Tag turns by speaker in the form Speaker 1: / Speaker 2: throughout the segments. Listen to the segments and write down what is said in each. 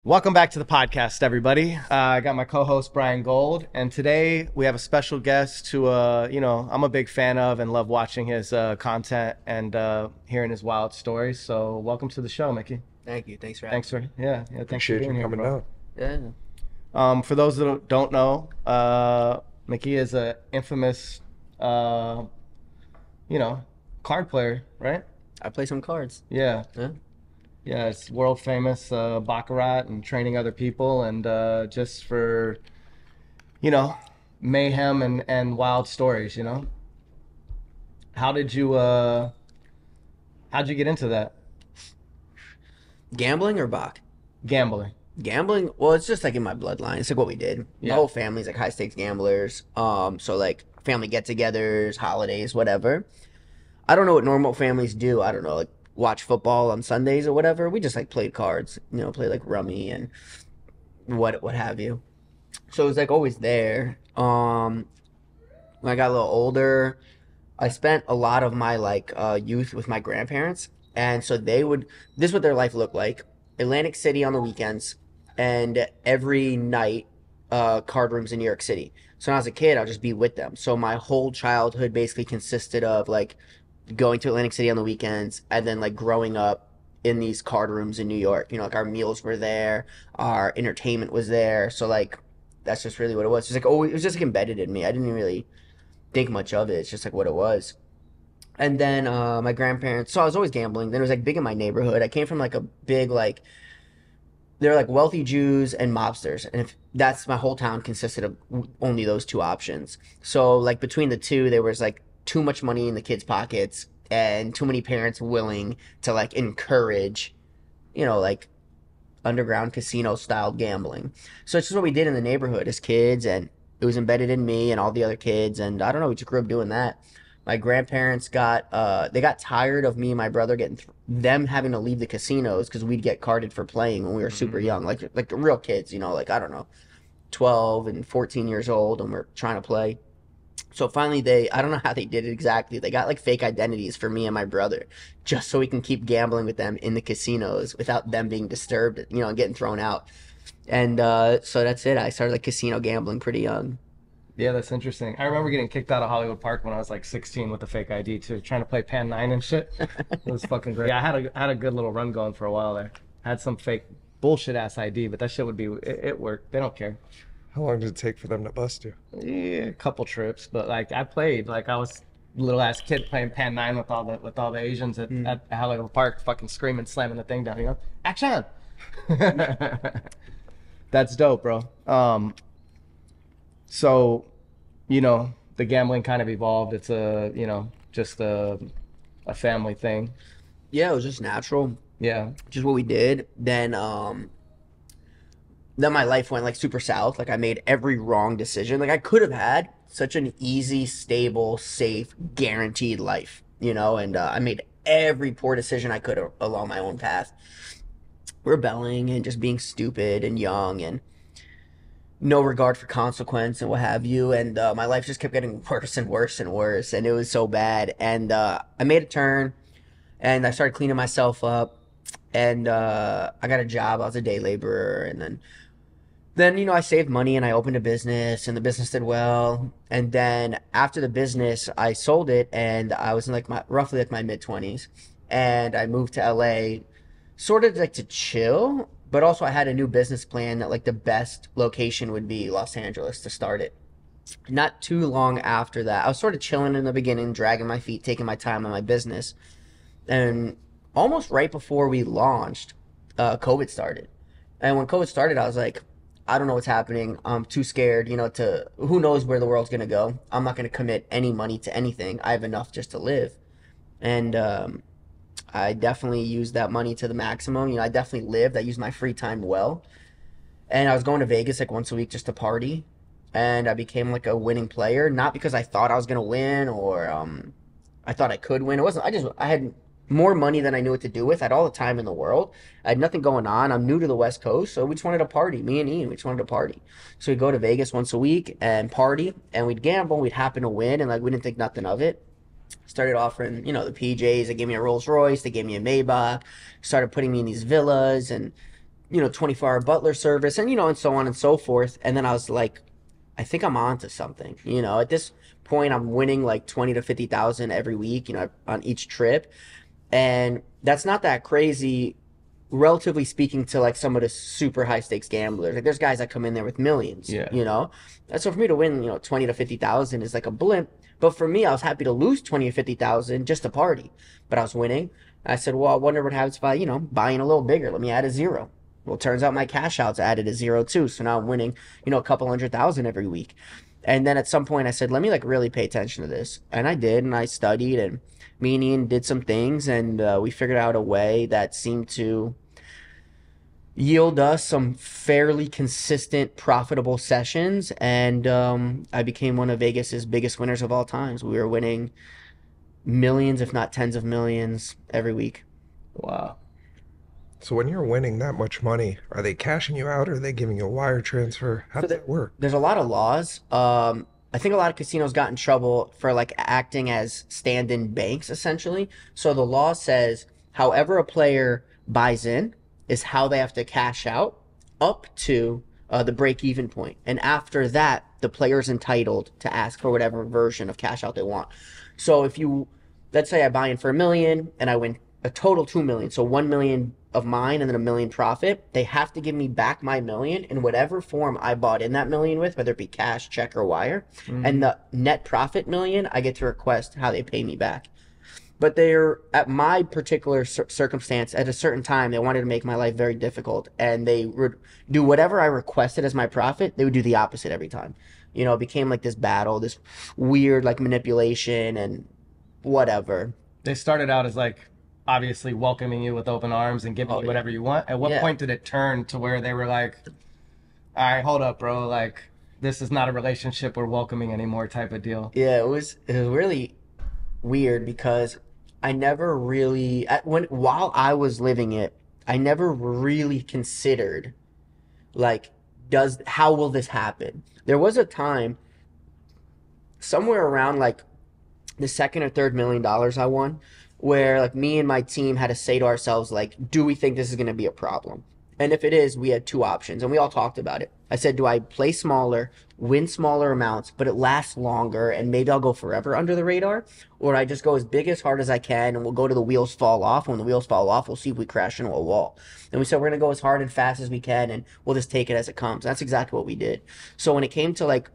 Speaker 1: Welcome back to the podcast, everybody. I got my co-host Brian Gold, and today we have a special guest who, I'm a big fan of and love watching his content and hearing his wild stories. So, welcome to the show, Mikki.
Speaker 2: Thank you. Thanks for having me.
Speaker 1: Thanks for
Speaker 3: Appreciate
Speaker 1: being
Speaker 3: you
Speaker 1: here,
Speaker 3: coming
Speaker 1: bro.
Speaker 3: down.
Speaker 2: Yeah.
Speaker 1: For those that don't know, Mikki is an infamous, card player, right?
Speaker 2: I play some cards.
Speaker 1: Yeah.
Speaker 2: Yeah.
Speaker 1: Yeah, it's world famous Baccarat and training other people, and just for, mayhem and wild stories. How did you how'd you get into that?
Speaker 2: Gambling or Bach?
Speaker 1: Gambling.
Speaker 2: Gambling, well, it's just like in my bloodline. It's like what we did.
Speaker 1: Yeah.
Speaker 2: My whole family's like high stakes gamblers. So like family get-togethers, holidays, whatever. I don't know what normal families do. I don't know, like watch football on Sundays or whatever. We just like played cards, play like rummy and what have you. So it was like always there. When I got a little older, I spent a lot of my youth with my grandparents, and so this is what their life looked like: Atlantic City on the weekends, and every night, card rooms in New York City. So when I was a kid, I'll just be with them. So my whole childhood basically consisted of like going to Atlantic City on the weekends, and then like growing up in these card rooms in New York. Like our meals were there, our entertainment was there. So like that's just really what it was. It was like it was just like embedded in me. I didn't really think much of it. It's just like what it was. And then my grandparents. So I was always gambling. Then it was like big in my neighborhood. I came from like a big like. They're like wealthy Jews and mobsters, and if that's my whole town consisted of only those two options. So like between the two, there was like too much money in the kids' pockets and too many parents willing to like encourage, like underground casino style gambling. So it's just what we did in the neighborhood as kids, and it was embedded in me and all the other kids. And I don't know, we just grew up doing that. My grandparents got tired of me and my brother them having to leave the casinos because we'd get carded for playing when we were super young, like real kids, like I don't know, 12 and 14 years old, and we're trying to play. So finally I don't know how they did it exactly. They got like fake identities for me and my brother just so we can keep gambling with them in the casinos without them being disturbed, and getting thrown out. And so that's it. I started like casino gambling pretty young.
Speaker 1: Yeah, that's interesting. I remember getting kicked out of Hollywood Park when I was like 16 with a fake ID too, trying to play Pan 9 and shit. It was fucking great. Yeah, I had a good little run going for a while there. Had some fake bullshit ass ID, but that shit it worked. They don't care.
Speaker 3: How long did it take for them to bust you?
Speaker 1: Yeah, a couple trips, but like I played, like I was a little ass kid playing Pan 9 with all the Asians at Hollywood Park, fucking screaming, slamming the thing down. Action! That's dope, bro. So, the gambling kind of evolved. It's just a family thing.
Speaker 2: Yeah, it was just natural.
Speaker 1: Yeah.
Speaker 2: Just what we did. Then my life went like super south. Like I made every wrong decision. Like I could have had such an easy, stable, safe, guaranteed life, and I made every poor decision I could along my own path. Rebelling and just being stupid and young and no regard for consequence and what have you. And my life just kept getting worse and worse and worse. And it was so bad. And I made a turn and I started cleaning myself up. And I got a job. I was a day laborer. And then I saved money and I opened a business, and the business did well. And then after the business, I sold it, and I was in like roughly like my mid-20s. And I moved to LA sort of like to chill. But also I had a new business plan that like the best location would be Los Angeles to start it. Not too long after that, I was sort of chilling in the beginning, dragging my feet, taking my time on my business. And almost right before we launched, COVID started. And when COVID started, I was like, I don't know what's happening. I'm too scared, who knows where the world's going to go. I'm not going to commit any money to anything. I have enough just to live. And I definitely used that money to the maximum. I definitely lived. I used my free time well. And I was going to Vegas like once a week just to party. And I became like a winning player, not because I thought I was going to win or I thought I could win. It wasn't. I had more money than I knew what to do with. I had all the time in the world. I had nothing going on. I'm new to the West Coast, so we just wanted to party. Me and Ian, we just wanted to party. So we'd go to Vegas once a week and party, and we'd gamble. We'd happen to win, and like we didn't think nothing of it. Started offering, the PJs. They gave me a Rolls Royce. They gave me a Maybach. Started putting me in these villas, and 24-hour butler service, and and so on and so forth. And then I was like, I think I'm on to something. At this point, I'm winning like 20 to 50,000 every week, on each trip, and that's not that crazy, relatively speaking, to like some of the super high stakes gamblers. Like there's guys that come in there with millions.
Speaker 1: Yeah.
Speaker 2: And so for me to win 20 to 50,000 is like a blimp. But for me, I was happy to lose 20 or 50,000 just to party. But I was winning. I said, well, I wonder what happens if I buy in a little bigger. Let me add a zero. Well, it turns out my cash outs added a zero too. So now I'm winning, a couple 100,000 every week. And then at some point I said, let me like really pay attention to this. And I did, and I studied, and me and Ian did some things, and we figured out a way that seemed to yield us some fairly consistent, profitable sessions. And I became one of Vegas's biggest winners of all times. We were winning millions, if not tens of millions, every week.
Speaker 1: Wow.
Speaker 3: So when you're winning that much money, are they cashing you out, or are they giving you a wire transfer? How does that work?
Speaker 2: There's a lot of laws. I think a lot of casinos got in trouble for like acting as stand-in banks, essentially. So the law says however a player buys in is how they have to cash out up to the break-even point. And after that, the player's entitled to ask for whatever version of cash out they want. So if let's say I buy in for $1 million and I win a total $2 million, so $1 million of mine and then $1 million profit, they have to give me back my $1 million in whatever form I bought in that $1 million with, whether it be cash, check, or wire. Mm-hmm. And the net profit $1 million, I get to request how they pay me back. But they're, at my particular circumstance, at a certain time, they wanted to make my life very difficult, and they would do whatever I requested as my profit. They would do the opposite every time. It became like this battle, this weird like manipulation and whatever.
Speaker 1: They started out as like obviously welcoming you with open arms and giving you whatever you want. At what point did it turn to where they were like, all right, hold up, bro, like this is not a relationship we're welcoming anymore type of deal?
Speaker 2: Yeah, it was really weird, because I never really, while I was living it, I never really considered like, how will this happen? There was a time somewhere around like the second or third $1 million I won, where like me and my team had to say to ourselves, like, do we think this is going to be a problem? And if it is, we had two options, and we all talked about it. I said, do I play smaller, win smaller amounts, but it lasts longer, and maybe I'll go forever under the radar? Or I just go as big, as hard as I can, and we'll go to the wheels fall off. When the wheels fall off, we'll see if we crash into a wall. And we said, we're going to go as hard and fast as we can, and we'll just take it as it comes. That's exactly what we did. So when it came to like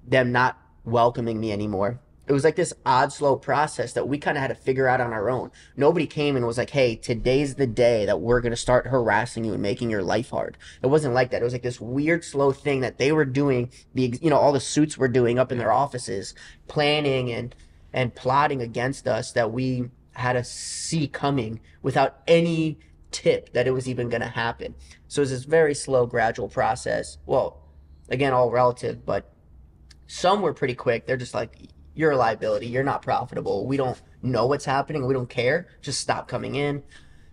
Speaker 2: them not welcoming me anymore, it was like this odd, slow process that we kind of had to figure out on our own. Nobody came and was like, hey, today's the day that we're going to start harassing you and making your life hard. It wasn't like that. It was like this weird, slow thing that they were doing, all the suits were doing up in their offices, planning and plotting against us, that we had to see coming without any tip that it was even going to happen. So it was this very slow, gradual process. Well, again, all relative, but some were pretty quick. They're just like, you're a liability, you're not profitable, we don't know what's happening, we don't care, just stop coming in.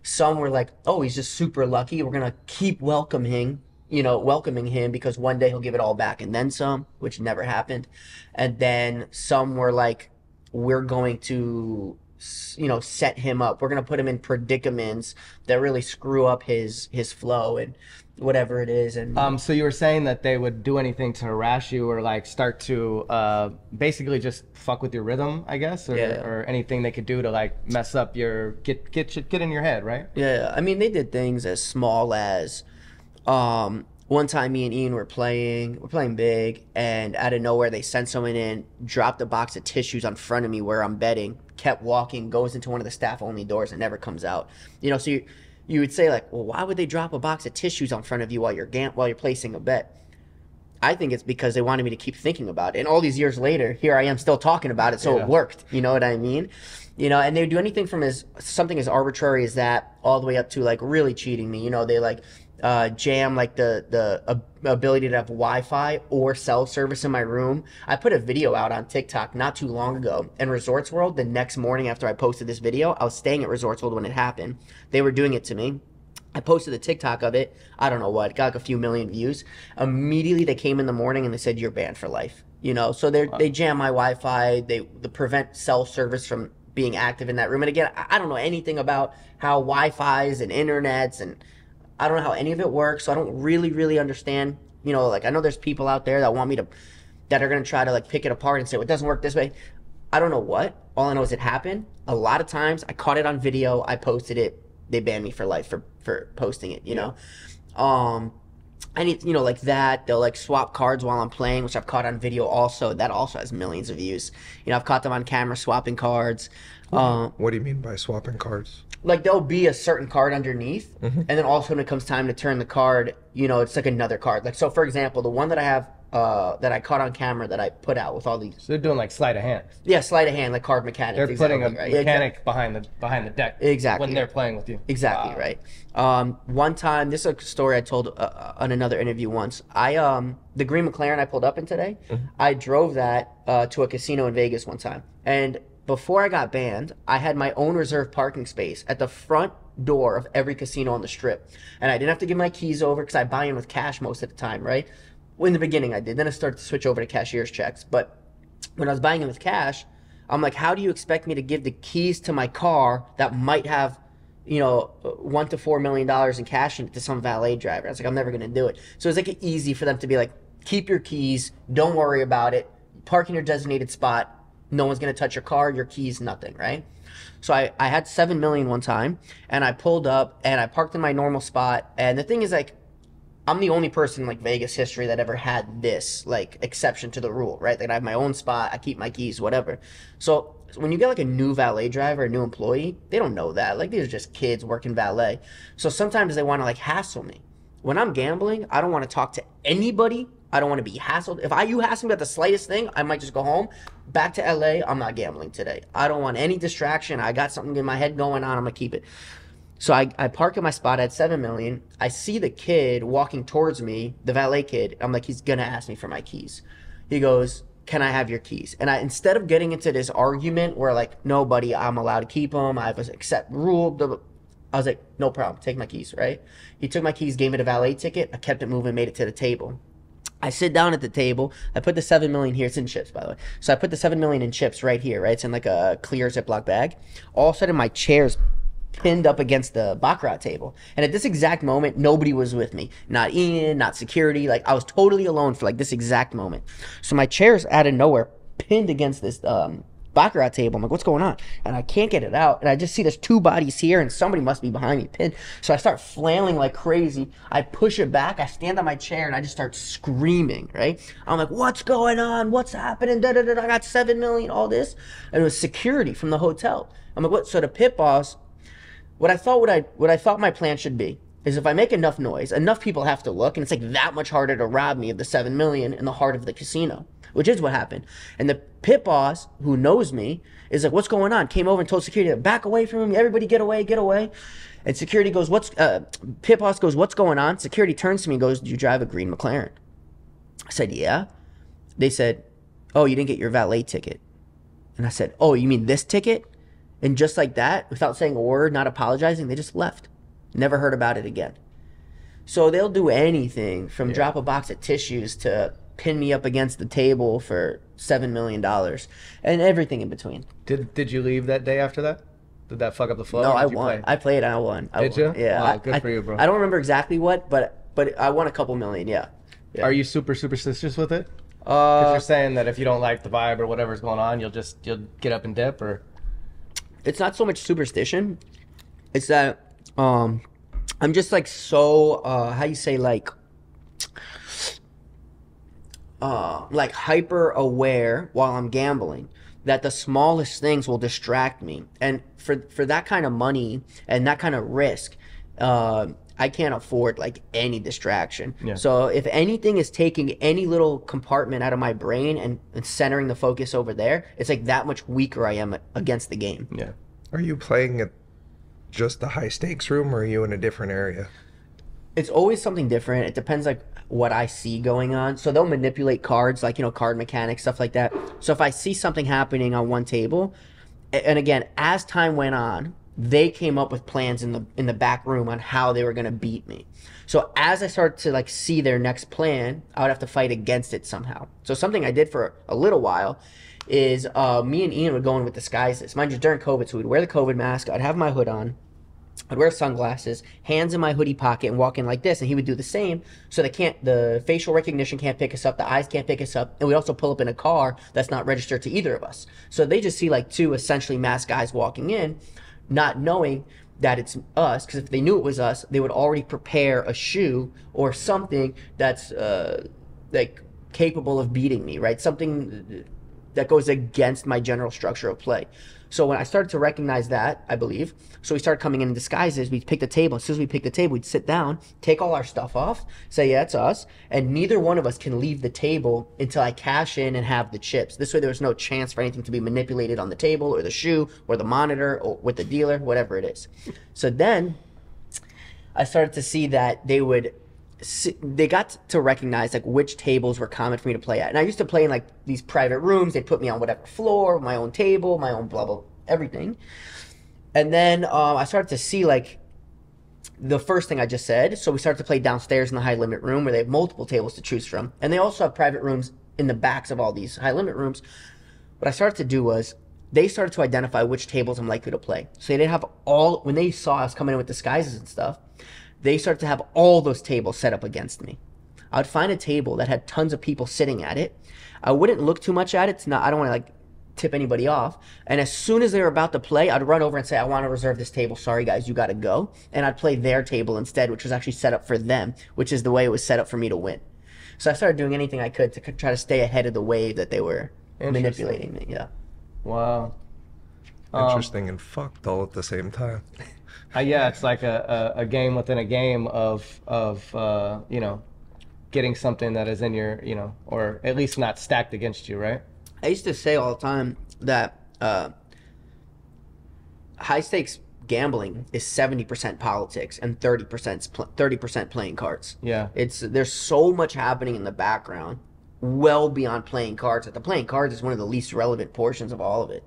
Speaker 2: Some were like, oh, he's just super lucky, we're gonna keep welcoming him because one day he'll give it all back and then some, which never happened. And then some were like, we're going to set him up, we're gonna put him in predicaments that really screw up his flow and whatever it is. And
Speaker 1: so you were saying that they would do anything to harass you, or like start to basically just fuck with your rhythm, I guess, or anything they could do to like mess up your get in your head, right?
Speaker 2: Yeah, I mean, they did things as small as one time me and Ian were playing big, and out of nowhere they sent someone in, dropped a box of tissues on front of me where I'm betting, kept walking, goes into one of the staff only doors and never comes out. So you would say like, well, why would they drop a box of tissues on front of you while you're placing a bet? I think it's because they wanted me to keep thinking about it. And all these years later, here I am still talking about it, so it worked. You know what I mean? And they would do anything from something as arbitrary as that all the way up to like really cheating me. They like jam like the ability to have Wi-Fi or cell service in my room. I put a video out on TikTok not too long ago, and Resorts World, the next morning after I posted this video, I was staying at Resorts World when it happened. They were doing it to me. I posted a TikTok of it. I don't know what, got like a few million views. Immediately they came in the morning and they said, you're banned for life. So they jam my Wi-Fi. They prevent cell service from being active in that room. And again, I don't know anything about how Wi-Fis and internets, and I don't know how any of it works, so I don't really understand. You know, like I know there's people out there that want me to, that are gonna try to like pick it apart and say, well, it doesn't work this way. I don't know what. All I know is it happened. A lot of times I caught it on video, I posted it, they banned me for life for posting it, you know? And you know, like that, they'll like swap cards while I'm playing, which I've caught on video also. That also has millions of views. You know, I've caught them on camera swapping cards.
Speaker 3: What do you mean by swapping cards?
Speaker 2: Like there'll be a certain card underneath, and then all of a sudden it comes time to turn the card, you know, it's like another card. Like, so for example, the one that I have, that I caught on camera that I put out with all these.
Speaker 1: So they're doing like sleight of hand.
Speaker 2: Yeah, sleight of hand, like card mechanics.
Speaker 1: They're putting a mechanic behind the deck.
Speaker 2: Exactly.
Speaker 1: When they're playing with you.
Speaker 2: Exactly, right. One time, this is a story I told on another interview once. The green McLaren I pulled up in today, I drove that to a casino in Vegas one time. And before I got banned, I had my own reserved parking space at the front door of every casino on the strip. And I didn't have to give my keys over because I buy in with cash most of the time, right? Well, in the beginning I did. Then I started to switch over to cashier's checks. But when I was buying in with cash, I'm like, how do you expect me to give the keys to my car that might have, you know, $1 to $4 million in cash in it to some valet driver? I was like, I'm never going to do it. So it's like easy for them to be like, keep your keys, don't worry about it, park in your designated spot, no one's going to touch your car, your keys, nothing, right? So I had 7 million one time, and I pulled up and I parked in my normal spot. And the thing is, like, I'm the only person in like Vegas history that ever had this like exception to the rule, right? Like I have my own spot, I keep my keys, whatever. So when you get like a new valet driver, a new employee, they don't know that. Like these are just kids working valet. So sometimes they want to like hassle me. When I'm gambling, I don't want to talk to anybody. I don't want to be hassled. If you hassle me about the slightest thing, I might just go home. Back to LA, I'm not gambling today. I don't want any distraction. I got something in my head going on, I'm gonna keep it. So I park in my spot at 7 million. I see the kid walking towards me, the valet kid. I'm like, he's gonna ask me for my keys. He goes, can I have your keys? And instead of getting into this argument where like, no, buddy, I'm allowed to keep them, I have a accept rule, I was like, no problem, take my keys, right? He took my keys, gave me the valet ticket. I kept it moving, made it to the table. I sit down at the table. I put the 7 million here. It's in chips, by the way. So I put the 7 million in chips right here, right? It's in like a clear Ziploc bag. All of a sudden, my chair's pinned up against the Baccarat table. And at this exact moment, nobody was with me. Not Ian, not security. Like, I was totally alone for like this exact moment. So my chair's out of nowhere, pinned against this Baccarat table. I'm like, what's going on? And I can't get it out. And I just see there's 2 bodies here and somebody must be behind me pinned. So I start flailing like crazy. I push it back. I stand on my chair and I just start screaming, right? I'm like, what's going on? What's happening? Da, da, da, I got 7 million, all this. And it was security from the hotel. I'm like, what? So the pit boss, what I thought my plan should be is if I make enough noise, enough people have to look, and it's like that much harder to rob me of the 7 million in the heart of the casino, which is what happened. And the pit boss, who knows me, is like, what's going on? Came over and told security to back away from him. Everybody get away, get away. And security goes, pit boss goes, what's going on? Security turns to me and goes, do you drive a green McLaren? I said, yeah. They said, oh, you didn't get your valet ticket. And I said, oh, you mean this ticket? And just like that, without saying a word, not apologizing, they just left. Never heard about it again. So they'll do anything from drop a box of tissues to pin me up against the table for $7 million and everything in between.
Speaker 1: Did you leave that day after that? Did that fuck up the flow?
Speaker 2: No, I won. I played and I won.
Speaker 1: Did you?
Speaker 2: Yeah.
Speaker 1: Wow, good for you, bro.
Speaker 2: I don't remember exactly what, but I won a couple million, yeah.
Speaker 1: Are you super superstitious with it? Because you're saying that if you don't like the vibe or whatever's going on, you'll get up and dip, or?
Speaker 2: It's not so much superstition. It's that I'm just like so how you say like hyper aware while I'm gambling that the smallest things will distract me. And for that kind of money and that kind of risk, I can't afford like any distraction. Yeah. So if anything is taking any little compartment out of my brain and centering the focus over there, it's like that much weaker I am against the game.
Speaker 1: Yeah.
Speaker 3: Are you playing at just the high stakes room, or are you in a different area?
Speaker 2: It's always something different. It depends like what I see going on. So they'll manipulate cards, like, you know, card mechanics, stuff like that. So if I see something happening on one table, and again, as time went on, they came up with plans in the back room on how they were going to beat me. So as I started to like see their next plan, I would have to fight against it somehow. So something I did for a little while is me and Ian would go in with disguises. Mind you, during COVID, so we'd wear the COVID mask, I'd have my hood on, I'd wear sunglasses, hands in my hoodie pocket, and walk in like this, and he would do the same. So the facial recognition can't pick us up, the eyes can't pick us up, and we also pull up in a car that's not registered to either of us. So they just see like two essentially masked guys walking in, not knowing that it's us, because if they knew it was us, they would already prepare a shoe or something that's like capable of beating me, right? Something that goes against my general structure of play. So when I started to recognize that, I believe, so we started coming in disguises. We'd pick the table. As soon as we picked the table, we'd sit down, take all our stuff off, say, yeah, it's us. And neither one of us can leave the table until I cash in and have the chips. This way there was no chance for anything to be manipulated on the table or the shoe or the monitor or with the dealer, whatever it is. So then I started to see that they got to recognize like which tables were common for me to play at. And I used to play in like these private rooms. They'd put me on whatever floor, my own table, my own blah, blah, everything. And then I started to see like the first thing I just said. So we started to play downstairs in the high limit room where they have multiple tables to choose from. And they also have private rooms in the backs of all these high limit rooms. What I started to do was they started to identify which tables I'm likely to play. So they didn't have when they saw us coming in with disguises and stuff, they started to have all those tables set up against me. I would find a table that had tons of people sitting at it. I wouldn't look too much at it. I don't want to like tip anybody off. And as soon as they were about to play, I'd run over and say, I want to reserve this table. Sorry, guys, you got to go. And I'd play their table instead, which was actually set up for them, which is the way it was set up for me to win. So I started doing anything I could to try to stay ahead of the wave that they were manipulating me. Yeah.
Speaker 1: Wow.
Speaker 3: Interesting and fucked all at the same time.
Speaker 1: Yeah, it's like a game within a game of you know, getting something that is in your, you know, or at least not stacked against you, right?
Speaker 2: I used to say all the time that high stakes gambling is 70% politics and 30% playing cards.
Speaker 1: Yeah.
Speaker 2: There's so much happening in the background, well beyond playing cards. That the playing cards is one of the least relevant portions of all of it.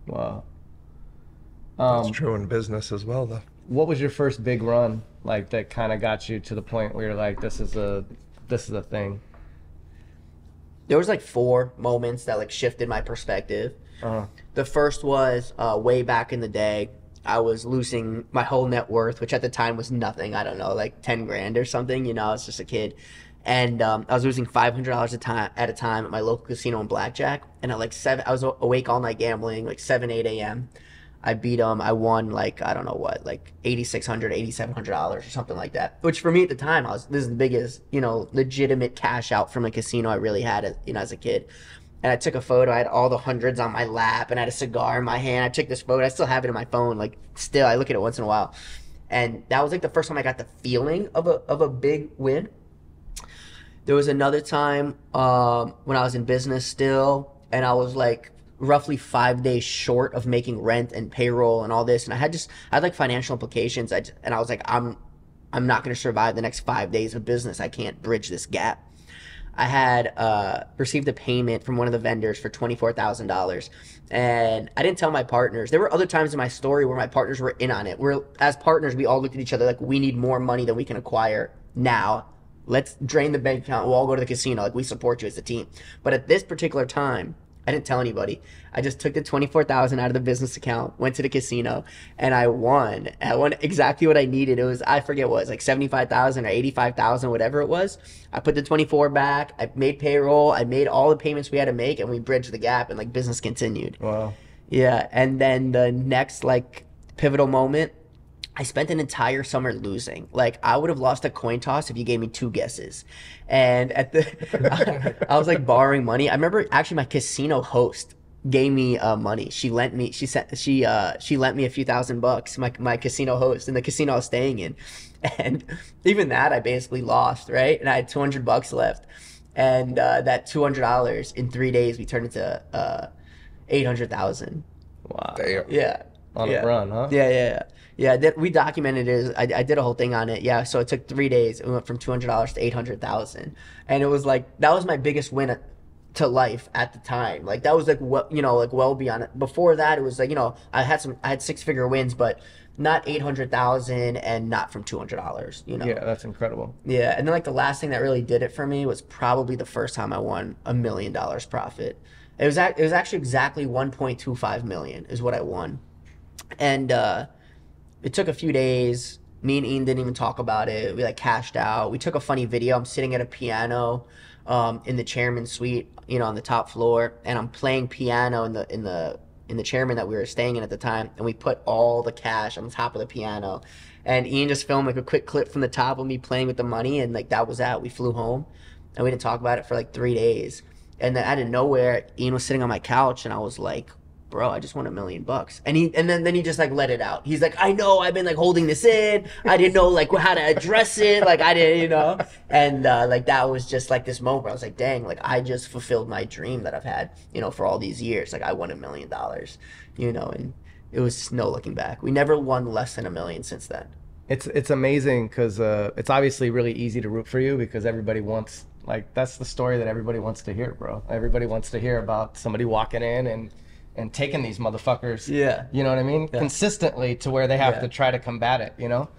Speaker 1: Wow.
Speaker 3: That's true in business as well, though.
Speaker 1: What was your first big run like that kind of got you to the point where you're like, this is a thing?
Speaker 2: There was like 4 moments that like shifted my perspective. The first was way back in the day. I was losing my whole net worth, which at the time was nothing. I don't know, like 10 grand or something. You know, I was just a kid. And I was losing $500 at a time at my local casino in blackjack. And at like 7, I was awake all night gambling, like 7, 8 a.m. I beat them. I won like, I don't know what, like $8,600, $8,700 or something like that. Which for me at the time, this is the biggest, you know, legitimate cash out from a casino I really had, you know, as a kid. And I took a photo. I had all the hundreds on my lap and I had a cigar in my hand. I took this photo. I still have it in my phone. Like still, I look at it once in a while. And that was like the first time I got the feeling of a big win. There was another time when I was in business still, and I was like roughly 5 days short of making rent and payroll and all this, and I had like financial implications. And I was like, I'm not going to survive the next 5 days of business. I can't bridge this gap. I had received a payment from one of the vendors for $24,000, and I didn't tell my partners. There were other times in my story where my partners were in on it. As partners, we all looked at each other like, we need more money than we can acquire now. Let's drain the bank account. We'll all go to the casino. Like, we support you as a team. But at this particular time, I didn't tell anybody. I just took the $24,000 out of the business account, went to the casino, and I won. I won exactly what I needed. It was, I forget what it was, like $75,000 or $85,000, whatever it was. I put the 24 back. I made payroll. I made all the payments we had to make, and we bridged the gap, and like business continued.
Speaker 1: Wow.
Speaker 2: Yeah. And then the next like pivotal moment, I spent an entire summer losing. Like, I would have lost a coin toss if you gave me 2 guesses. And at I was like borrowing money. I remember actually my casino host gave me money. She lent me she lent me a few $1,000, my casino host in the casino I was staying in. And even that I basically lost, right? And I had $200 left. And that $200 in 3 days we turned into $800,000.
Speaker 1: Wow.
Speaker 3: Damn.
Speaker 2: Yeah.
Speaker 1: On a run, huh?
Speaker 2: Yeah. We documented it. I did a whole thing on it. Yeah, so it took 3 days. It went from $200 to $800,000, and it was like that was my biggest win to life at the time. Like that was like what, you know, like well beyond it. Before that, it was like, you know, I had 6-figure wins, but not $800,000 and not from $200. You know.
Speaker 1: Yeah, that's incredible.
Speaker 2: Yeah, and then like the last thing that really did it for me was probably the first time I won $1 million profit. It was actually exactly 1.25 million is what I won, and it took a few days. Me and Ian didn't even talk about it. We like cashed out. We took a funny video. I'm sitting at a piano in the chairman's suite, you know, on the top floor, and I'm playing piano in the chairman that we were staying in at the time, and we put all the cash on the top of the piano. And Ian just filmed like a quick clip from the top of me playing with the money, and like that was that. We flew home, and we didn't talk about it for like 3 days. And then out of nowhere, Ian was sitting on my couch, and I was like, bro, I just won $1 million. And then he just like let it out. He's like, I know, I've been like holding this in. I didn't know like how to address it. Like I didn't, you know. And like that was just like this moment where I was like, dang, like I just fulfilled my dream that I've had, you know, for all these years. Like I won $1 million, you know, and it was no looking back. We never won less than $1 million since then.
Speaker 1: It's amazing because it's obviously really easy to root for you because everybody wants, like, that's the story that everybody wants to hear, bro. Everybody wants to hear about somebody walking in and taking these motherfuckers,
Speaker 2: Yeah.
Speaker 1: you know what I mean, consistently to where they have to try to combat it, you know.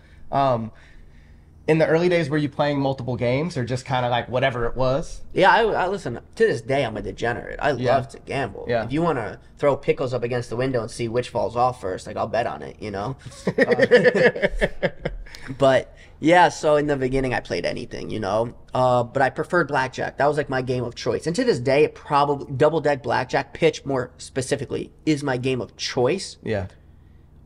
Speaker 1: In the early days, were you playing multiple games or just kind of like whatever it was?
Speaker 2: Yeah, I listen, to this day, I'm a degenerate. I love to gamble.
Speaker 1: Yeah.
Speaker 2: If you want to throw pickles up against the window and see which falls off first, like I'll bet on it, you know. But yeah, so in the beginning, I played anything, you know. But I preferred blackjack. That was like my game of choice. And to this day, it probably double deck blackjack, pitch more specifically, is my game of choice.
Speaker 1: Yeah.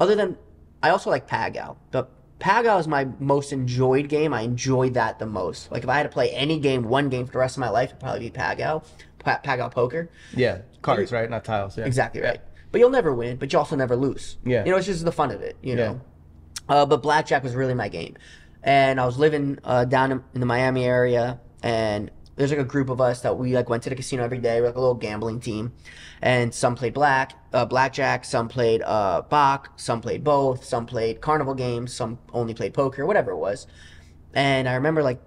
Speaker 2: Other than, I also like Pagal. The Pagal is my most enjoyed game. I enjoyed that the most. Like if I had to play any game, one game for the rest of my life, it'd probably be Pagal. Pagal poker.
Speaker 1: Yeah, cards, right? Not tiles. Yeah.
Speaker 2: Exactly right. But you'll never win, but you also never lose.
Speaker 1: Yeah.
Speaker 2: You know, it's just the fun of it, you know. But blackjack was really my game. And I was living down in the Miami area, and there's like a group of us that we like went to the casino every day. We're like a little gambling team. And some played blackjack, some played Bach, some played both, some played carnival games, some only played poker, whatever it was. And I remember like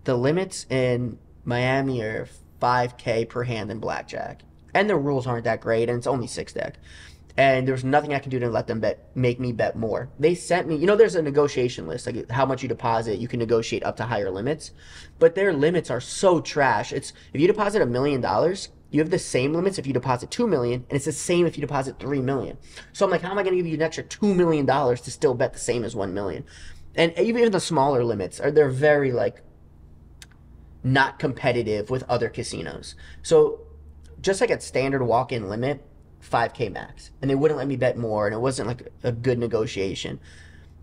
Speaker 2: the limits in Miami are $5K per hand in blackjack. And the rules aren't that great, and it's only 6 deck. And there's nothing I can do to let them make me bet more. They sent me, you know, there's a negotiation list, like how much you deposit, you can negotiate up to higher limits. But their limits are so trash. It's, if you deposit $1 million, you have the same limits if you deposit $2 million, and it's the same if you deposit $3 million. So I'm like, how am I going to give you an extra $2 million to still bet the same as $1 million? And even the smaller limits, they're very, like, not competitive with other casinos. So just like at standard walk-in limit, $5K max, and they wouldn't let me bet more, and it wasn't like a good negotiation.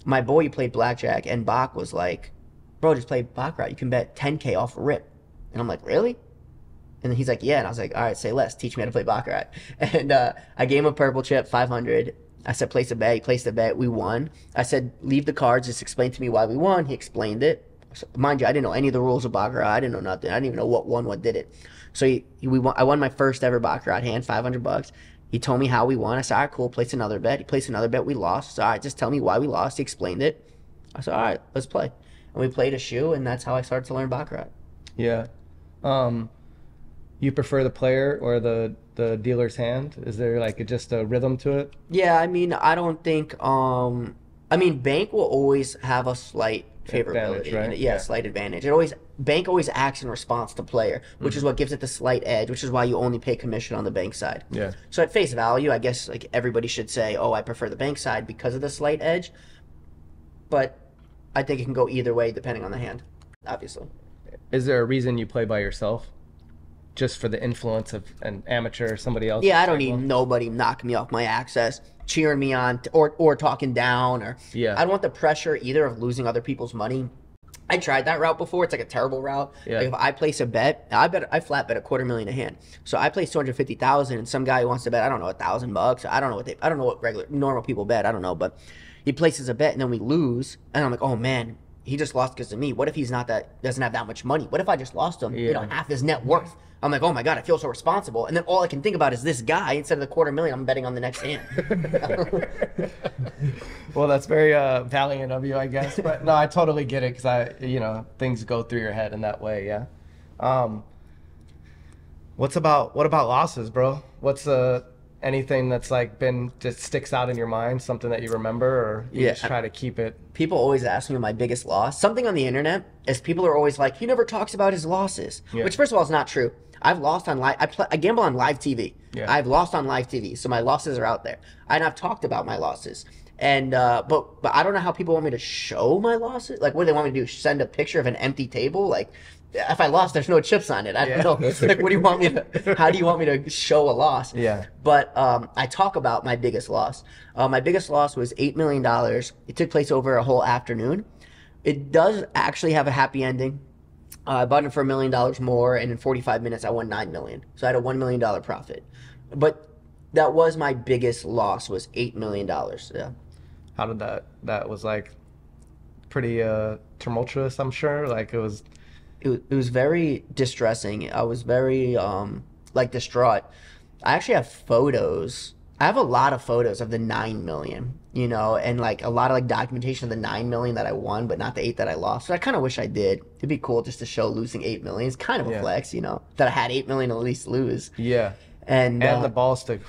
Speaker 2: My boy played blackjack, and Bach was like, bro, just play Baccarat, you can bet $10K off a rip. And I'm like, really? And then he's like, yeah. And I was like, all right, say less, teach me how to play Baccarat. And I gave him a purple chip, 500. I said, place a bet. He placed a bet. We won. I said, leave the cards, just explain to me why we won. He explained it. So, mind you, I didn't know any of the rules of Baccarat. I didn't know nothing. I didn't even know what won, what did it. So I won my first ever Baccarat hand, $500. He told me how we won. I said, all right, cool, place another bet. He placed another bet. We lost. I said, all right, just tell me why we lost. He explained it. I said, all right, let's play. And we played a shoe, and that's how I started to learn Baccarat.
Speaker 1: Yeah. You prefer the player or the dealer's hand? Is there like just a rhythm to it?
Speaker 2: Yeah, I mean, I don't think, I mean, bank will always have a slight favorability.
Speaker 1: Advantage, right?
Speaker 2: Yeah, slight advantage. Bank always acts in response to player, which is what gives it the slight edge, which is why you only pay commission on the bank side.
Speaker 1: Yeah.
Speaker 2: So at face value, I guess like everybody should say, oh, I prefer the bank side because of the slight edge. But I think it can go either way depending on the hand, obviously.
Speaker 1: Is there a reason you play by yourself? Just for the influence of an amateur or somebody else?
Speaker 2: Yeah, I don't need nobody knocking me off my access, cheering me on, or talking down. Or
Speaker 1: yeah.
Speaker 2: I don't want the pressure either of losing other people's money. I tried that route before. It's like a terrible route.
Speaker 1: Yeah.
Speaker 2: Like if I place a bet, I flat bet $250,000 a hand. So I place 250,000, and some guy who wants to bet, I don't know, $1,000. I don't know what regular normal people bet. I don't know, but he places a bet, and then we lose, and I'm like, oh man, he just lost because of me. What if he's doesn't have that much money? What if I just lost him, half his net worth? I'm like, oh my God, I feel so responsible. And then all I can think about is this guy. Instead of the $250,000, I'm betting on the next hand.
Speaker 1: Well, that's very valiant of you, I guess. But no, I totally get it because things go through your head in that way. Yeah. What about losses, bro? What's anything that's like just sticks out in your mind, something that you remember, or you just try to keep it?
Speaker 2: People always ask me my biggest loss. Something on the internet is people are always like, he never talks about his losses, which first of all is not true. I've lost on live. I gamble on live TV.
Speaker 1: Yeah.
Speaker 2: I've lost on live TV, so my losses are out there. And I've talked about my losses. And but I don't know how people want me to show my losses. Like, what do they want me to do? Send a picture of an empty table? Like, if I lost, there's no chips on it. I don't know. Like, what do you want me to? How do you want me to show a loss?
Speaker 1: Yeah.
Speaker 2: But I talk about my biggest loss. My biggest loss was $8 million. It took place over a whole afternoon. It does actually have a happy ending. I bought it for $1 million more, and in 45 minutes, I won $9 million. So I had a $1 million profit. But that was my biggest loss, was $8 million. Yeah.
Speaker 1: How did that was like pretty tumultuous, I'm sure. Like it
Speaker 2: was very distressing. I was very like distraught. I actually have photos. I have a lot of photos of the 9 million, you know, and like a lot of like documentation of the 9 million that I won, but not the 8 that I lost. So I kind of wish I did. It'd be cool just to show losing 8 million. It's kind of a flex, you know, that I had 8 million to at least lose.
Speaker 1: Yeah.
Speaker 2: And
Speaker 1: the balls to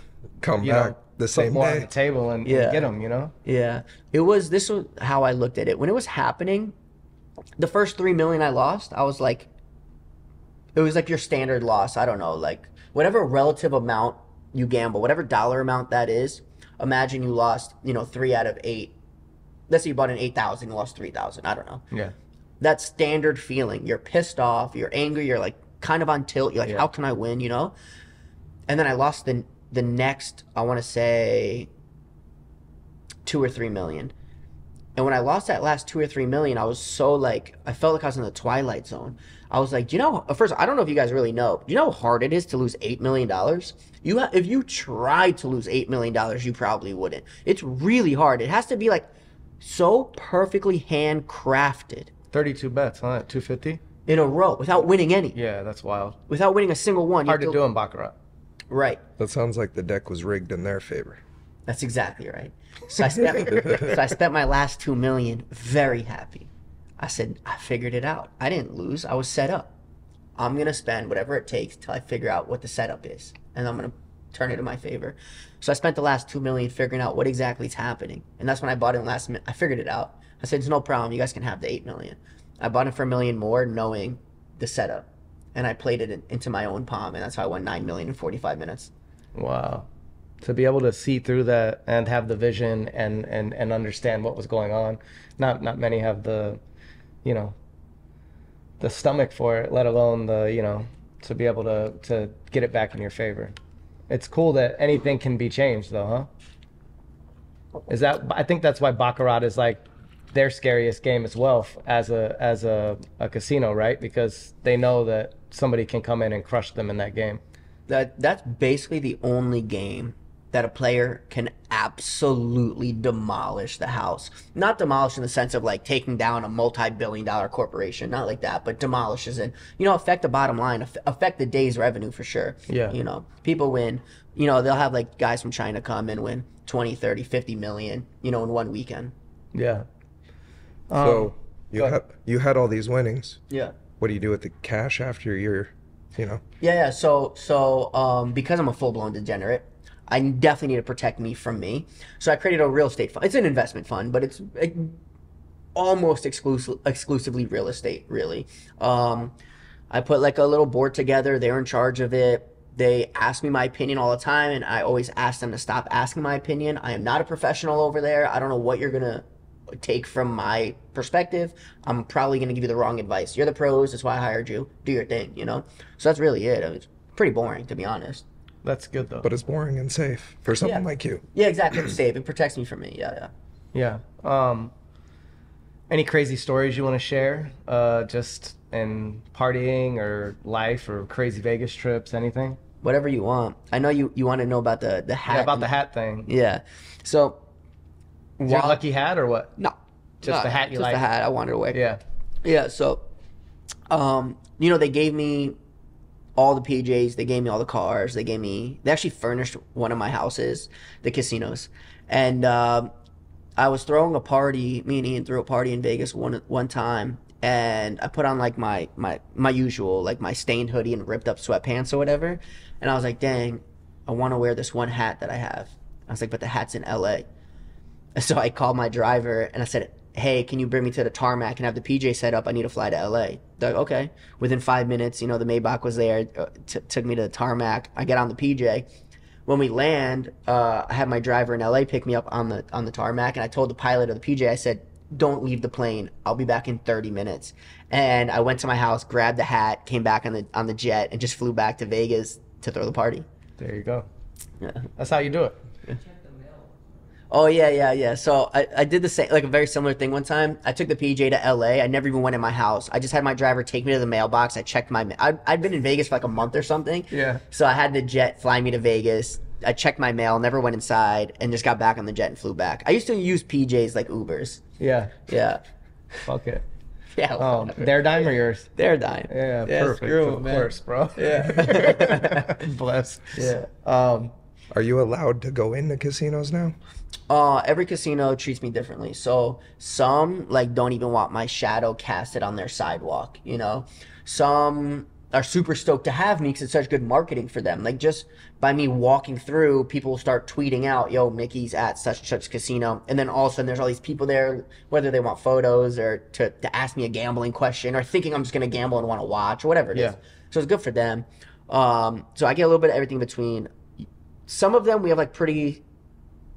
Speaker 3: Come back the same
Speaker 1: put more on
Speaker 3: day.
Speaker 1: the table and get them, you know?
Speaker 2: Yeah. This was how I looked at it. When it was happening, the first 3 million I lost, I was like, it was like your standard loss. I don't know, like whatever relative amount you gamble, whatever dollar amount that is, imagine you lost, you know, 3 out of 8. Let's say you bought in 8,000 and lost 3,000. I don't know.
Speaker 1: Yeah.
Speaker 2: That standard feeling. You're pissed off, you're angry, you're like kind of on tilt. You're like, how can I win, you know? And then I lost the next, I want to say 2 or 3 million. And when I lost that last 2 or 3 million, I was so like, I felt like I was in the Twilight Zone. I was like, do you know, first, I don't know if you guys really know, do you know how hard it is to lose $8 million? If you tried to lose $8 million, you probably wouldn't. It's really hard. It has to be like so perfectly handcrafted.
Speaker 1: 32 bets, huh? At 250?
Speaker 2: In a row, without winning any.
Speaker 1: Yeah, that's wild.
Speaker 2: Without winning a single one.
Speaker 1: Hard to do in Baccarat.
Speaker 2: Right.
Speaker 3: That sounds like the deck was rigged in their favor.
Speaker 2: That's exactly right. So I spent my last 2 million very happy. I said, I figured it out. I didn't lose. I was set up. I'm going to spend whatever it takes till I figure out what the setup is. And I'm going to turn it in my favor. So I spent the last 2 million figuring out what exactly is happening. And that's when I bought in last minute. I figured it out. I said, it's no problem. You guys can have the 8 million. I bought it for $1 million more knowing the setup. And I played it into my own palm. And that's how I won 9 million in 45 minutes.
Speaker 1: Wow. To be able to see through that and have the vision and understand what was going on. Not many have the, you know, the stomach for it, let alone the, you know, to be able to get it back in your favor. It's cool that anything can be changed though, huh? I think that's why Baccarat is like their scariest game as well as a casino, right? Because they know that somebody can come in and crush them in that game.
Speaker 2: That's basically the only game that a player can absolutely demolish the house. Not demolish in the sense of like taking down a multi-billion-dollar corporation, not like that, but demolishes it. You know, affect the bottom line, affect the day's revenue for sure.
Speaker 1: Yeah.
Speaker 2: You know, people win, you know, they'll have like guys from China come and win 20, 30, 50 million, you know, in one weekend.
Speaker 1: Yeah.
Speaker 3: So you had all these winnings.
Speaker 2: Yeah.
Speaker 3: What do you do with the cash after you're, you know?
Speaker 2: Yeah. So because I'm a full-blown degenerate, I definitely need to protect me from me. So I created a real estate fund. It's an investment fund, but it's almost exclusively real estate, really. I put like a little board together. They're in charge of it. They ask me my opinion all the time, and I always ask them to stop asking my opinion. I am not a professional over there. I don't know what you're going to take from my perspective. I'm probably going to give you the wrong advice. You're the pros. That's why I hired you. Do your thing, you know? So that's really it. It's pretty boring, to be honest.
Speaker 1: That's good though.
Speaker 3: But it's boring and safe for someone like you.
Speaker 2: Yeah, exactly. It's safe. It protects me from me. Yeah.
Speaker 1: Any crazy stories you want to share? Just in partying or life or crazy Vegas trips, anything?
Speaker 2: Whatever you want. I know you want to know about the hat.
Speaker 1: Yeah, about the hat thing.
Speaker 2: Yeah. So.
Speaker 1: Is your lucky hat or what?
Speaker 2: No.
Speaker 1: Just the hat you like?
Speaker 2: Just the hat. I wanted to wear.
Speaker 1: Yeah.
Speaker 2: Yeah. So, you know, they gave me all the PJs. They gave me all the cars. They actually furnished one of my houses, the casinos. And I was throwing a party, me and Ian threw a party in Vegas one time. And I put on like my usual, like my stained hoodie and ripped up sweatpants or whatever. And I was like, dang, I want to wear this one hat that I have. I was like, but the hat's in LA. So I called my driver and I said, hey, can you bring me to the tarmac and have the PJ set up? I need to fly to LA. They're like, okay. Within 5 minutes, you know, the Maybach was there, took me to the tarmac. I get on the PJ. when we land, I had my driver in LA pick me up on the tarmac, and I told the pilot of the PJ, I said, don't leave the plane. I'll be back in 30 minutes. And I went to my house, grabbed the hat, came back on the jet, and just flew back to Vegas to throw the party.
Speaker 1: There you go.
Speaker 2: Yeah.
Speaker 1: That's how you do it.
Speaker 2: Oh, yeah. So I did the same, like a very similar thing one time. I took the PJ to LA. I never even went in my house. I just had my driver take me to the mailbox. I checked I'd been in Vegas for like a month or something.
Speaker 1: Yeah.
Speaker 2: So I had the jet fly me to Vegas. I checked my mail, never went inside, and just got back on the jet and flew back. I used to use PJs like Ubers.
Speaker 1: Yeah.
Speaker 2: Yeah.
Speaker 1: Fuck it.
Speaker 2: Yeah.
Speaker 1: Oh, their dime or yours?
Speaker 2: Their dime.
Speaker 1: Yeah,
Speaker 4: Yeah,
Speaker 1: perfect.
Speaker 4: screw 'em,
Speaker 1: Of
Speaker 4: man.
Speaker 1: course, bro.
Speaker 4: Yeah.
Speaker 1: Bless.
Speaker 2: Yeah.
Speaker 3: Are you allowed to go into casinos now?
Speaker 2: Every casino treats me differently. So some like don't even want my shadow casted on their sidewalk, you know. Some are super stoked to have me because it's such good marketing for them. Like just by me walking through, people will start tweeting out, yo, Mikki's at such casino. And then all of a sudden there's all these people there, whether they want photos or to ask me a gambling question or thinking I'm just going to gamble and want to watch or whatever it is.
Speaker 1: Yeah.
Speaker 2: So it's good for them. So I get a little bit of everything in between. Some of them we have like pretty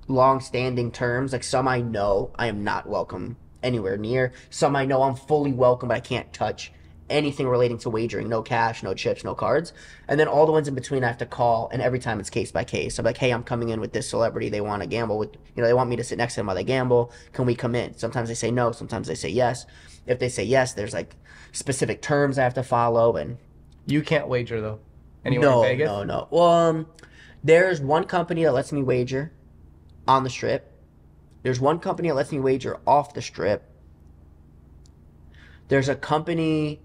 Speaker 2: long-standing terms. Like some I know I am not welcome anywhere near. Some I know I'm fully welcome, but I can't touch anything relating to wagering. No cash, no chips, no cards. And then all the ones in between I have to call, and every time it's case by case. I'm like, hey, I'm coming in with this celebrity. They want to gamble with, they want me to sit next to them while they gamble. Can we come in? Sometimes they say no. Sometimes they say yes. If they say yes, there's like specific terms I have to follow. And
Speaker 1: You can't wager though. Anywhere in Vegas?
Speaker 2: No. Well, there's one company that lets me wager on the strip. There's one company that lets me wager off the strip. There's a company,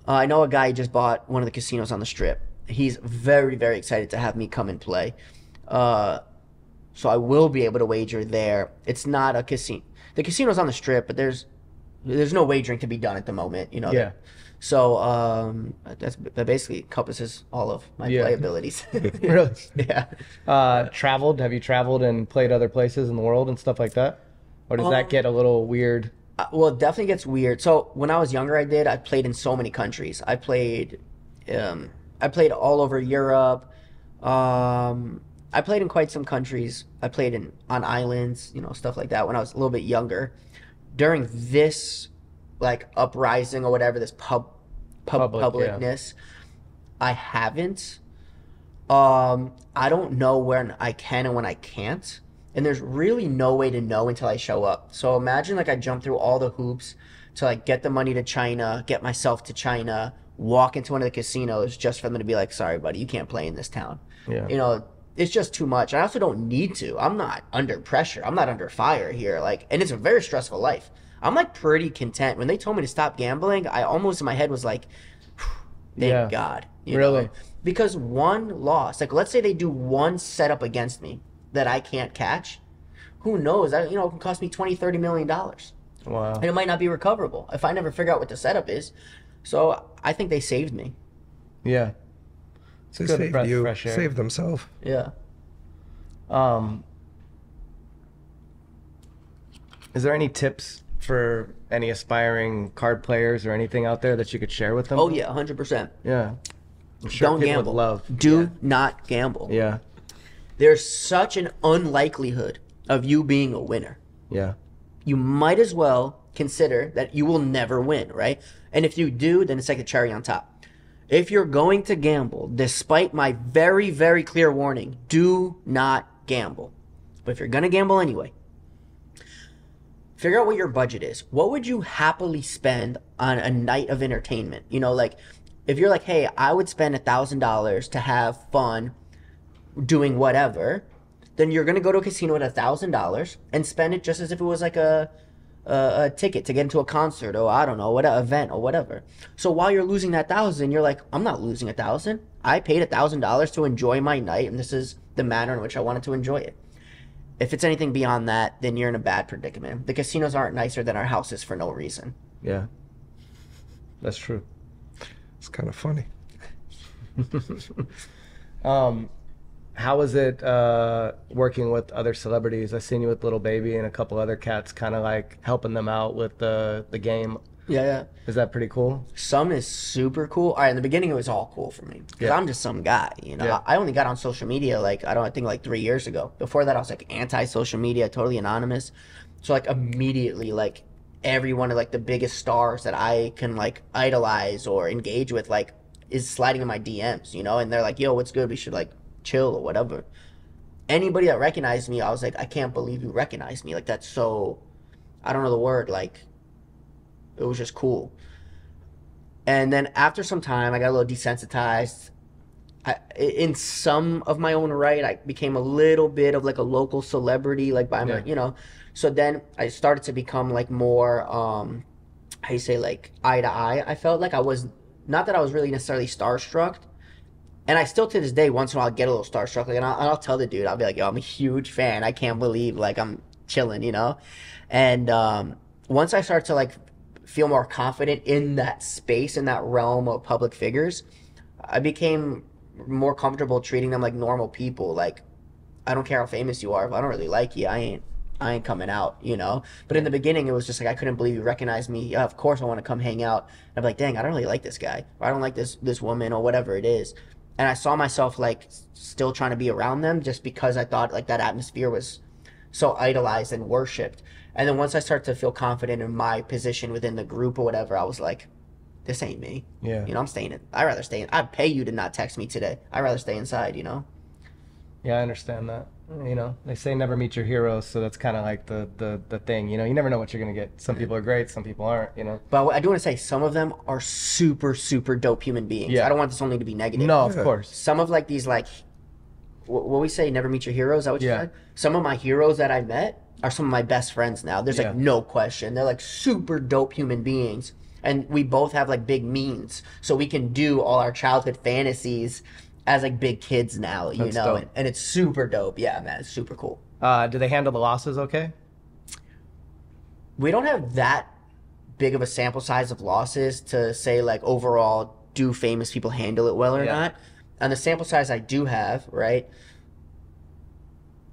Speaker 2: I know a guy who just bought one of the casinos on the strip. He's very, very excited to have me come and play. So I will be able to wager there. It's not a casino. The casino's on the strip, but there's no wagering to be done at the moment,
Speaker 1: Yeah.
Speaker 2: So that basically encompasses all of my play abilities.
Speaker 1: Really?
Speaker 2: Yeah.
Speaker 1: Traveled? Have you traveled and played other places in the world and stuff like that? Or does that get a little weird?
Speaker 2: Well, it definitely gets weird. So when I was younger, I played in so many countries. I played all over Europe. I played in quite some countries. I played on islands, stuff like that when I was a little bit younger. During this like uprising or whatever, this publicness, I haven't. I don't know when I can and when I can't. And there's really no way to know until I show up. So imagine like I jump through all the hoops to like get the money to China, get myself to China, walk into one of the casinos just for them to be like, sorry, buddy, you can't play in this town.
Speaker 1: Yeah.
Speaker 2: It's just too much. I also don't need to. I'm not under pressure. I'm not under fire here. And it's a very stressful life. I'm like pretty content. When they told me to stop gambling, I almost in my head was like, thank God.
Speaker 1: Really?
Speaker 2: Because one loss, like let's say they do one setup against me that I can't catch, who knows? It can cost me $20-30 million.
Speaker 1: Wow.
Speaker 2: And it might not be recoverable if I never figure out what the setup is. So I think they saved me.
Speaker 1: Yeah.
Speaker 3: They
Speaker 1: Good
Speaker 3: saved
Speaker 1: breath of
Speaker 3: you,
Speaker 1: fresh air.
Speaker 3: saved themselves.
Speaker 2: Yeah.
Speaker 1: Is there any tips for any aspiring card players or anything out there that you could share with them?
Speaker 2: Oh yeah, 100%.
Speaker 1: Yeah. I'm sure
Speaker 2: Don't
Speaker 1: people
Speaker 2: gamble.
Speaker 1: would love.
Speaker 2: Do not gamble.
Speaker 1: Yeah.
Speaker 2: There's such an unlikelihood of you being a winner.
Speaker 1: Yeah.
Speaker 2: You might as well consider that you will never win, right? And if you do, then it's like a cherry on top. If you're going to gamble, despite my very, very clear warning, do not gamble. But if you're going to gamble anyway, figure out what your budget is. What would you happily spend on a night of entertainment? Like if you're like, hey, I would spend $1,000 to have fun doing whatever, then you're going to go to a casino at $1,000 and spend it just as if it was like a ticket to get into a concert or I don't know, what event or whatever. So while you're losing that $1,000, you're like, I'm not losing $1,000. I paid $1,000 to enjoy my night, and this is the manner in which I wanted to enjoy it. If it's anything beyond that, then you're in a bad predicament. The casinos aren't nicer than our houses for no reason.
Speaker 1: Yeah. That's true.
Speaker 3: It's kind of funny.
Speaker 1: How is it working with other celebrities? I've seen you with Little Baby and a couple other cats, kind of like helping them out with the game.
Speaker 2: Yeah.
Speaker 1: Is that pretty cool?
Speaker 2: Some is super cool. All right, in the beginning, it was all cool for me because I'm just some guy, you know.
Speaker 1: Yeah.
Speaker 2: I only got on social media like I think like 3 years ago. Before that, I was like anti-social media, totally anonymous. So like immediately, like every one of like the biggest stars that I can like idolize or engage with, like is sliding in my DMs, you know, and they're like, "Yo, what's good? We should like chill or whatever." Anybody that recognized me, I was like, "I can't believe you recognized me." Like that's so, I don't know the word, like it was just cool. And then after some time, I got a little desensitized. In some of my own right, I became a little bit of like a local celebrity, like by my, you know. So then I started to become like more, how you say, like eye to eye. I felt like I was, not that I was really necessarily starstruck. And I still to this day, once in a while, get a little starstruck. Like, and I'll tell the dude, I'll be like, "Yo, I'm a huge fan. I can't believe like I'm chilling, you know." And once I start to like feel more confident in that space, in that realm of public figures, I became more comfortable treating them like normal people. Like, I don't care how famous you are. If I don't really like you, I ain't coming out, you know? But in the beginning, it was just like, I couldn't believe you recognized me. Yeah, of course I want to come hang out. And I'm like, dang, I don't really like this guy. Or I don't like this woman or whatever it is. And I saw myself like still trying to be around them just because I thought like that atmosphere was so idolized and worshipped. And then once I started to feel confident in my position within the group or whatever, I was like, this ain't me.
Speaker 1: Yeah.
Speaker 2: You know, I'm staying in. I'd rather stay in. I'd pay you to not text me today. I'd rather stay inside, you know?
Speaker 1: Yeah, I understand that. You know, they say never meet your heroes, so that's kind of like the thing. You know, you never know what you're going to get. Some people are great, some people aren't, you know?
Speaker 2: But I do want to say some of them are super, super dope human beings.
Speaker 1: Yeah.
Speaker 2: I don't want this only to be negative.
Speaker 1: No, of course.
Speaker 2: Some of like these like, what we say, never meet your heroes, is that what you said? Some of my heroes that I met are some of my best friends now. There's like no question. They're like super dope human beings. And we both have like big means. So we can do all our childhood fantasies as like big kids now, you
Speaker 1: That's
Speaker 2: know?
Speaker 1: dope.
Speaker 2: And it's super dope. Yeah, man, it's super cool.
Speaker 1: Do they handle the losses okay?
Speaker 2: We don't have that big of a sample size of losses to say like overall do famous people handle it well or not. And the sample size I do have, right?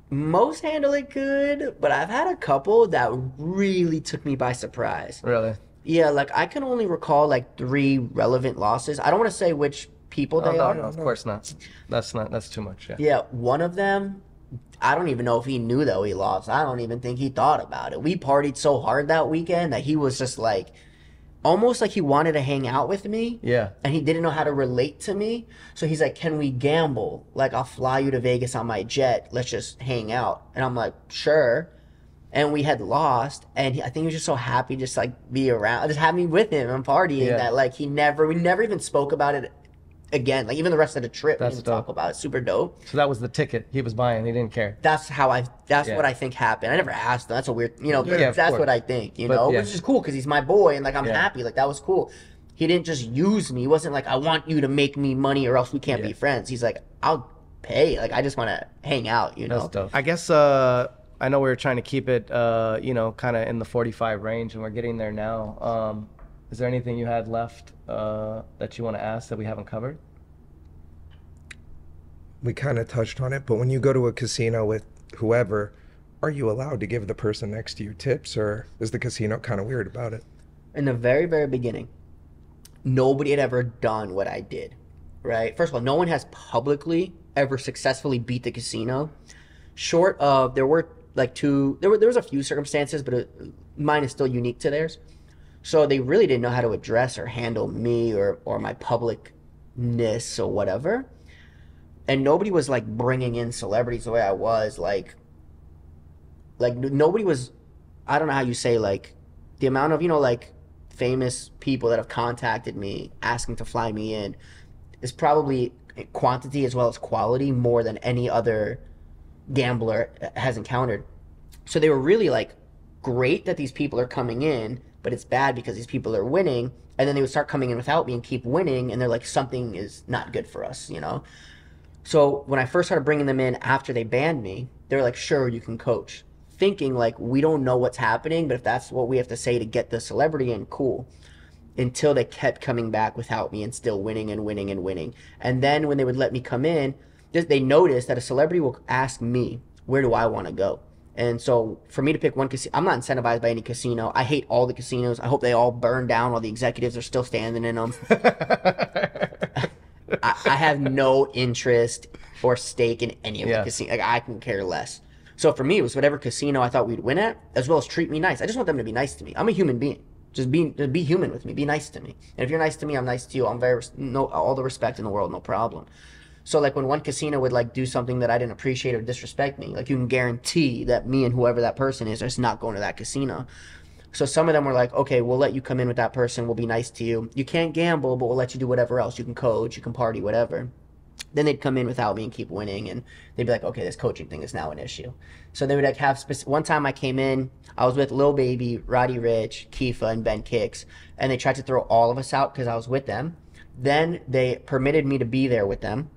Speaker 2: Most handle it good, but I've had a couple that really took me by surprise.
Speaker 1: Really?
Speaker 2: Yeah, like I can only recall like 3 relevant losses. I don't want to say which people they are.
Speaker 1: No, of course not. That's too much. Yeah.
Speaker 2: Yeah, one of them, I don't even know if he knew that he lost. I don't even think he thought about it. We partied so hard that weekend that he was just like, almost like he wanted to hang out with me.
Speaker 1: Yeah.
Speaker 2: And he didn't know how to relate to me. So he's like, "Can we gamble? Like, I'll fly you to Vegas on my jet. Let's just hang out." And I'm like, "Sure." And we had lost. And I think he was just so happy just like be around, just have me with him and partying that like we never even spoke about it again. Like even the rest of the trip, we didn't talk about it. Super dope.
Speaker 1: So that was the ticket he was buying. He didn't care.
Speaker 2: That's what I think happened. I never asked him. That's a weird, you know,
Speaker 1: Yeah,
Speaker 2: that's what I think, you know, which is cool because he's my boy and like I'm happy. Like that was cool. He didn't just use me. He wasn't like, "I want you to make me money or else we can't be friends." He's like, "I'll pay. Like I just want to hang out," you know.
Speaker 1: That's dope. I guess I know we were trying to keep it, you know, kind of in the 45 range, and we're getting there now. Is there anything you had left that you want to ask that we haven't covered?
Speaker 3: We kind of touched on it, but when you go to a casino with whoever, are you allowed to give the person next to you tips, or is the casino kind of weird about it?
Speaker 2: In the very, very beginning, nobody had ever done what I did, right? First of all, no one has publicly ever successfully beat the casino. Short of, there were like there was a few circumstances, but mine is still unique to theirs. So they really didn't know how to address or handle me or my publicness or whatever. And nobody was like bringing in celebrities the way I was. Like nobody was, I don't know how you say, like the amount of, you know, like famous people that have contacted me asking to fly me in is probably quantity as well as quality more than any other gambler has encountered. So they were really like, great that these people are coming in, but it's bad because these people are winning. And then they would start coming in without me and keep winning, and they're like, something is not good for us, you know. So when I first started bringing them in after they banned me, they were like, "Sure, you can coach," thinking like, we don't know what's happening, but if that's what we have to say to get the celebrity in, cool. Until they kept coming back without me and still winning and winning and winning. And then when they would let me come in, they noticed that a celebrity will ask me, "Where do I want to go?" And so for me to pick one casino, I'm not incentivized by any casino. I hate all the casinos. I hope they all burn down while the executives are still standing in them. I have no interest or stake in any of the casinos. Like, I can care less. So for me, it was whatever casino I thought we'd win at, as well as treat me nice. I just want them to be nice to me. I'm a human being. Just be human with me. Be nice to me. And if you're nice to me, I'm nice to you. I'm all the respect in the world, no problem. So like when one casino would like do something that I didn't appreciate or disrespect me, like you can guarantee that me and whoever that person is just not going to that casino. So some of them were like, okay, we'll let you come in with that person. We'll be nice to you. You can't gamble, but we'll let you do whatever else. You can coach, you can party, whatever. Then they'd come in without me and keep winning, and they'd be like, okay, this coaching thing is now an issue. So they would like have one time I came in, I was with Lil Baby, Roddy Rich, Kifa, and Ben Kicks, and they tried to throw all of us out because I was with them. Then they permitted me to be there with them.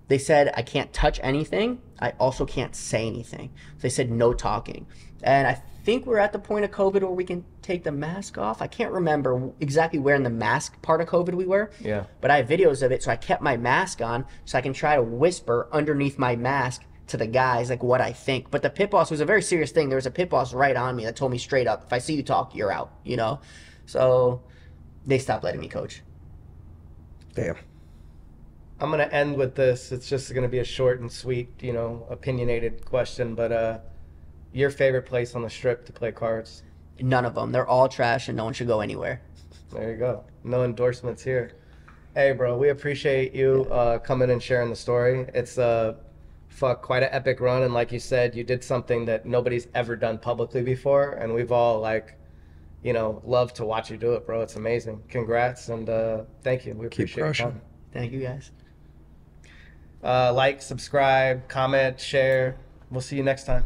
Speaker 2: They said I can't touch anything. I also can't say anything. So they said no talking. And I think we're at the point of COVID where we can take the mask off. I can't remember exactly where in the mask part of COVID we were.
Speaker 1: Yeah.
Speaker 2: But I have videos of it, so I kept my mask on so I can try to whisper underneath my mask to the guys like what I think. But the pit boss was a very serious thing. There was a pit boss right on me that told me straight up, if I see you talk, you're out, you know? So they stopped letting me coach.
Speaker 3: Damn.
Speaker 1: I'm going to end with this. It's just going to be a short and sweet, you know, opinionated question. But your favorite place on the strip to play cards?
Speaker 2: None of them. They're all trash and no one should go anywhere.
Speaker 1: There you go. No endorsements here. Hey, bro, we appreciate you coming and sharing the story. It's quite an epic run. And like you said, you did something that nobody's ever done publicly before. And we've all, like, you know, loved to watch you do it, bro. It's amazing. Congrats. And thank you. We appreciate your time.
Speaker 2: Thank you, guys.
Speaker 1: Like, subscribe, comment, share. We'll see you next time.